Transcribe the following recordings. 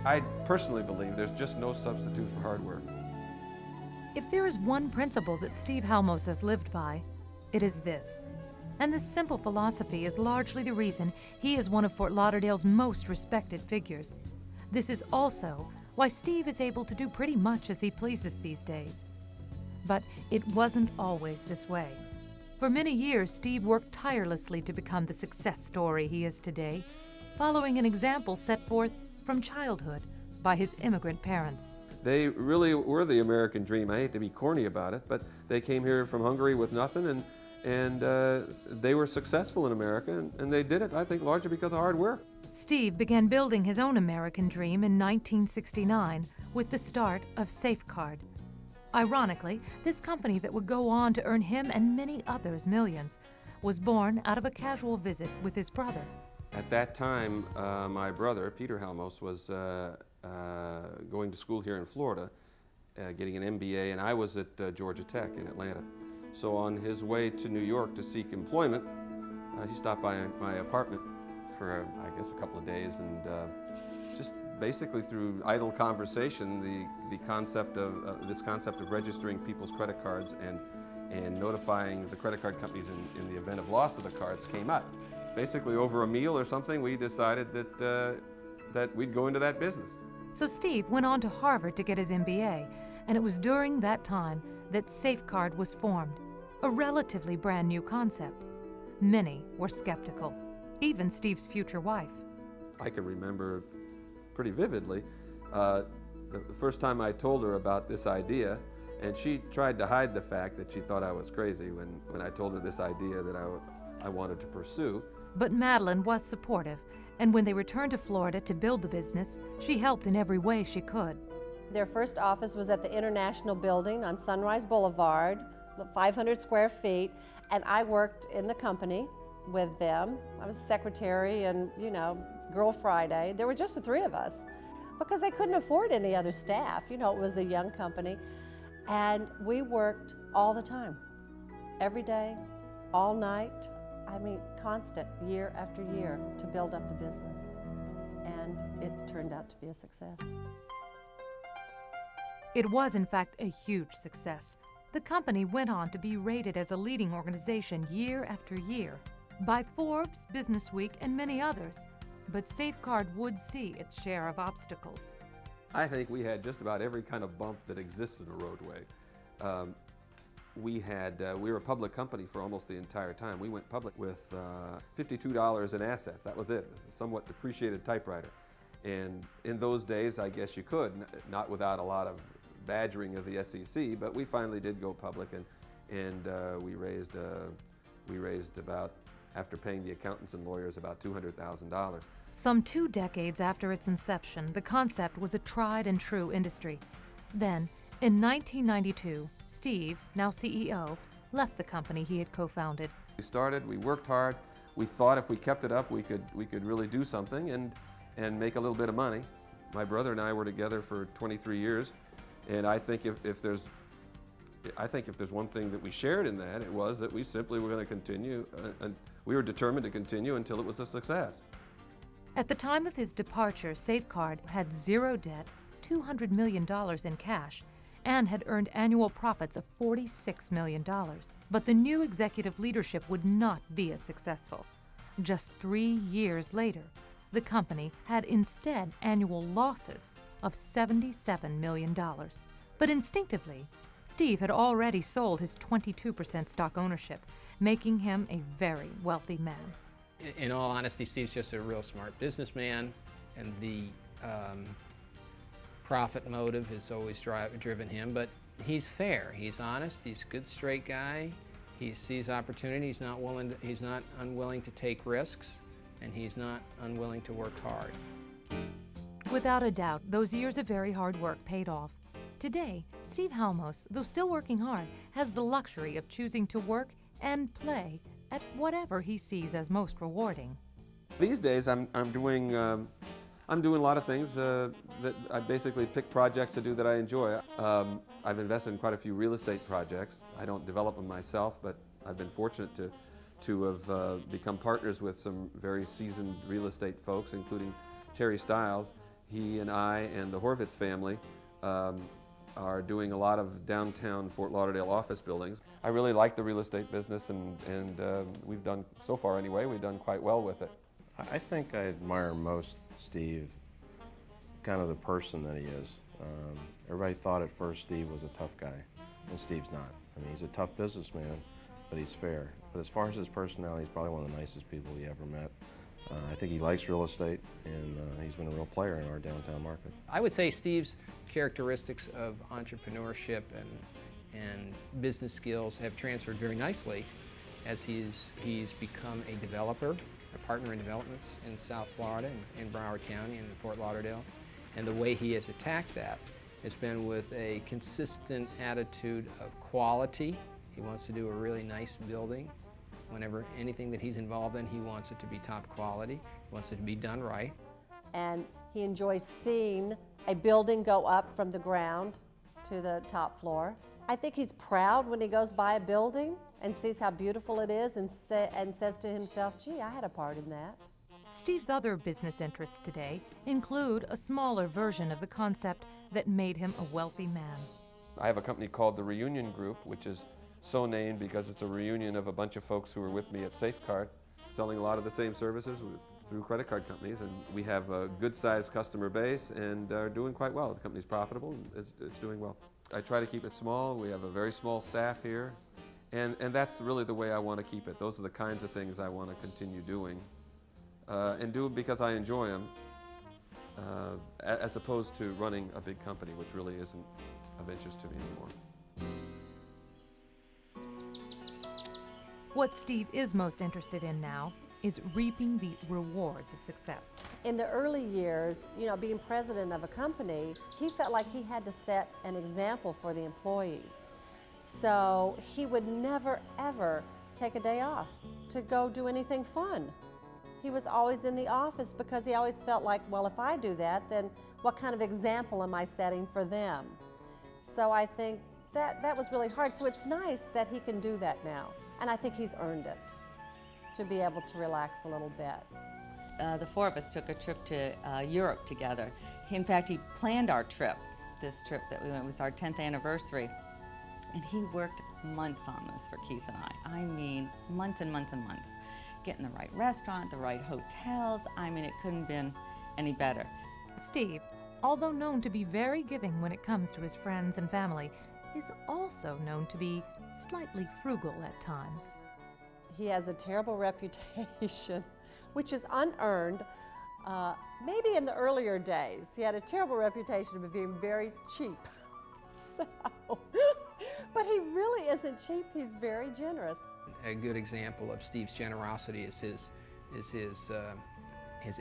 I personally believe there's just no substitute for hard work. If there is one principle that Steve Halmos has lived by, it is this. And this simple philosophy is largely the reason he is one of Fort Lauderdale's most respected figures. This is also why Steve is able to do pretty much as he pleases these days. But it wasn't always this way. For many years, Steve worked tirelessly to become the success story he is today, following an example set forth from childhood by his immigrant parents. They really were the American dream. I hate to be corny about it, but they came here from Hungary with nothing, and they were successful in America, and they did it, I think, largely because of hard work. Steve began building his own American dream in 1969 with the start of Safeguard. Ironically, this company that would go on to earn him and many others millions was born out of a casual visit with his brother. At that time, my brother, Peter Halmos, was going to school here in Florida, getting an MBA, and I was at Georgia Tech in Atlanta. So on his way to New York to seek employment, he stopped by my apartment for, I guess, a couple of days, and just basically through idle conversation, the concept of this concept of registering people's credit cards and notifying the credit card companies in the event of loss of the cards came up. Basically, over a meal or something, we decided that we'd go into that business. So Steve went on to Harvard to get his MBA, and it was during that time that Safeguard was formed, a relatively brand new concept. Many were skeptical, even Steve's future wife. I can remember pretty vividly the first time I told her about this idea, and she tried to hide the fact that she thought I was crazy when I told her this idea that I wanted to pursue. But Madeline was supportive, and when they returned to Florida to build the business, she helped in every way she could. Their first office was at the International Building on Sunrise Boulevard, 500 square feet, and I worked in the company with them. I was secretary and, Girl Friday. There were just the three of us because they couldn't afford any other staff. It was a young company. And we worked all the time, every day, all night. Constant, year after year, to build up the business. And it turned out to be a success. It was, in fact, a huge success. The company went on to be rated as a leading organization year after year by Forbes, Businessweek, and many others. But Safeguard would see its share of obstacles. I think we had just about every kind of bump that exists in a roadway. We were a public company for almost the entire time. We went public with $52 in assets. That was it. It's a somewhat depreciated typewriter. And in those days, I guess you could, not without a lot of badgering of the SEC, but we finally did go public, and we raised about, after paying the accountants and lawyers, about $200,000. Some 2 decades after its inception, the concept was a tried and true industry. Then, in 1992, Steve, now CEO, left the company he had co-founded. We worked hard. We thought if we kept it up, we could really do something and make a little bit of money. My brother and I were together for 23 years, and I think if there's one thing that we shared in that, it was that we simply were going to continue, and we were determined to continue until it was a success. At the time of his departure, Safeguard had zero debt, $200 million in cash, and had earned annual profits of $46 million. But the new executive leadership would not be as successful. Just 3 years later, the company had instead annual losses of $77 million. But instinctively, Steve had already sold his 22% stock ownership, making him a very wealthy man. In all honesty, Steve's just a real smart businessman, and the profit motive has always driven him, but he's fair, he's honest, he's a good straight guy, he sees opportunity, he's not unwilling to take risks, and he's not unwilling to work hard. Without a doubt, those years of very hard work paid off. Today, Steve Halmos, though still working hard, has the luxury of choosing to work and play at whatever he sees as most rewarding. These days, I'm doing a lot of things that I basically pick projects to do that I enjoy. I've invested in quite a few real estate projects. I don't develop them myself, but I've been fortunate to have become partners with some very seasoned real estate folks, including Terry Stiles. He and I and the Horvitz family are doing a lot of downtown Fort Lauderdale office buildings. I really like the real estate business, and we've done, so far anyway, we've done quite well with it. I think I admire most Steve, kind of the person that he is. Everybody thought at first Steve was a tough guy, and Steve's not. I mean, he's a tough businessman, but he's fair. But as far as his personality, he's probably one of the nicest people he ever met. I think he likes real estate, and he's been a real player in our downtown market. I would say Steve's characteristics of entrepreneurship and business skills have transferred very nicely as he's become a developer, a partner in developments in South Florida, in Broward County and in Fort Lauderdale. And the way he has attacked that has been with a consistent attitude of quality. He wants to do a really nice building. Whenever anything that he's involved in, he wants it to be top quality. He wants it to be done right. And he enjoys seeing a building go up from the ground to the top floor. I think he's proud when he goes by a building and sees how beautiful it is and says to himself, gee, I had a part in that. Steve's other business interests today include a smaller version of the concept that made him a wealthy man. I have a company called the Reunion Group, which is so named because it's a reunion of a bunch of folks who were with me at Safecard, selling a lot of the same services through credit card companies, and we have a good-sized customer base and are doing quite well. The company's profitable and it's doing well. I try to keep it small. We have a very small staff here, and that's really the way I want to keep it. Those are the kinds of things I want to continue doing, and do it because I enjoy them, as opposed to running a big company, which really isn't of interest to me anymore. What Steve is most interested in now is reaping the rewards of success. In the early years, being president of a company, he felt like he had to set an example for the employees. So he would never, ever take a day off to go do anything fun. He was always in the office because he always felt like, well, if I do that, then what kind of example am I setting for them? So I think that was really hard. So it's nice that he can do that now. And I think he's earned it, to be able to relax a little bit. The four of us took a trip to Europe together. In fact, he planned our trip, this trip that we went. It was our 10th anniversary. And he worked months on this for Keith and I. I mean, months and months and months. Getting the right restaurant, the right hotels. I mean, it couldn't have been any better. Steve, although known to be very giving when it comes to his friends and family, is also known to be slightly frugal at times. He has a terrible reputation, which is unearned. Maybe in the earlier days, he had a terrible reputation of being very cheap. But he really isn't cheap. He's very generous. A good example of Steve's generosity is his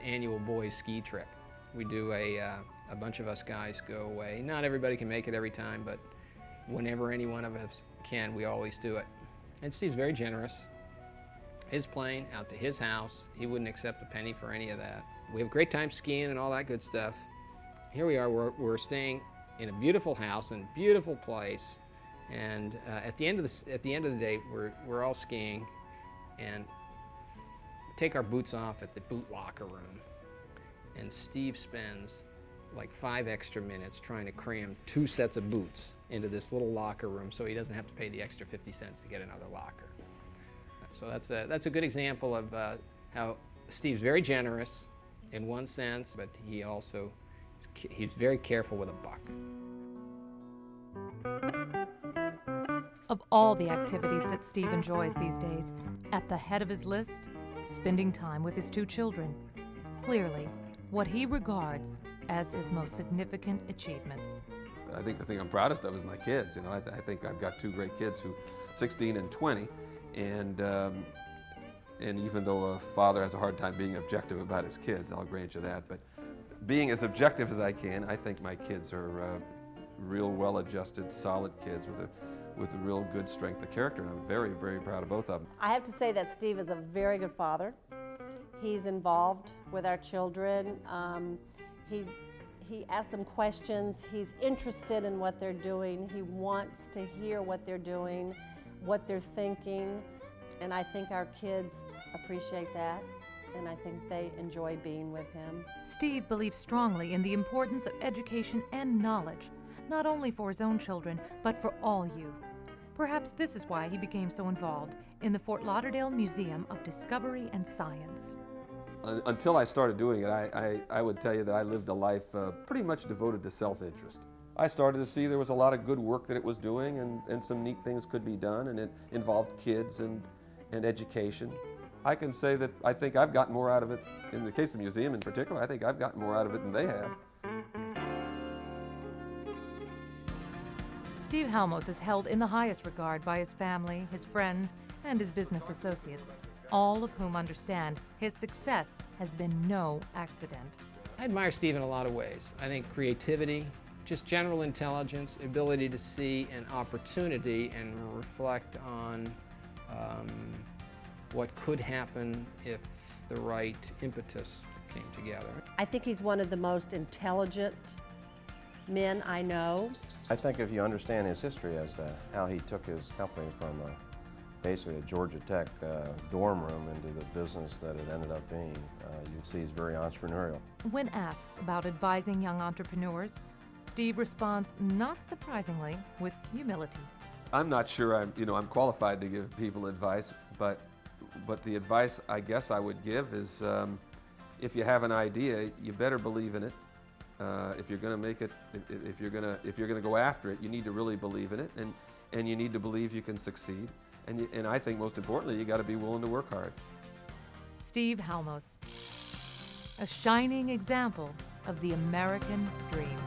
annual boys ski trip. We do a bunch of us guys go away. Not everybody can make it every time, but whenever any one of us can, we always do it. And Steve's very generous. His plane out to his house, he wouldn't accept a penny for any of that. We have a great time skiing and all that good stuff. Here we are, we're staying in a beautiful house in a beautiful place, and at the end of the day, we're all skiing, and take our boots off at the boot locker room, and Steve spends like 5 extra minutes trying to cram 2 sets of boots into this little locker room so he doesn't have to pay the extra 50 cents to get another locker. So that's a good example of how Steve's very generous in one sense, but he's very careful with a buck. Of all the activities that Steve enjoys these days, at the head of his list, spending time with his 2 children. Clearly, what he regards as his most significant achievements. I think the thing I'm proudest of is my kids. I think I've got 2 great kids who, 16 and 20, and even though a father has a hard time being objective about his kids, I'll grant you that, but being as objective as I can, I think my kids are real well-adjusted, solid kids with a real good strength of character, and I'm very, very proud of both of them. I have to say that Steve is a very good father. He's involved with our children. He asks them questions. He's interested in what they're doing. He wants to hear what they're doing, what they're thinking, and I think our kids appreciate that. and I think they enjoy being with him. Steve believes strongly in the importance of education and knowledge, not only for his own children, but for all youth. Perhaps this is why he became so involved in the Fort Lauderdale Museum of Discovery and Science. Until I started doing it, I would tell you that I lived a life pretty much devoted to self-interest. I started to see there was a lot of good work that it was doing, and some neat things could be done, and it involved kids and education. I can say that I think I've gotten more out of it, in the case of the museum in particular, I think I've gotten more out of it than they have. Steve Halmos is held in the highest regard by his family, his friends, and his business associates, all of whom understand his success has been no accident. I admire Steve in a lot of ways. I think creativity, just general intelligence, ability to see an opportunity and reflect on what could happen if the right impetus came together. I think he's one of the most intelligent men I know. I think if you understand his history as to how he took his company from basically a Georgia Tech dorm room into the business that it ended up being, you'd see he's very entrepreneurial. When asked about advising young entrepreneurs, Steve responds, not surprisingly, with humility. I'm not sure I'm qualified to give people advice, but the advice I guess I would give is if you have an idea, you better believe in it. If you're going to make it, if you're going to go after it, you need to really believe in it, and you need to believe you can succeed. And I think most importantly, you got to be willing to work hard. Steve Halmos, a shining example of the American dream.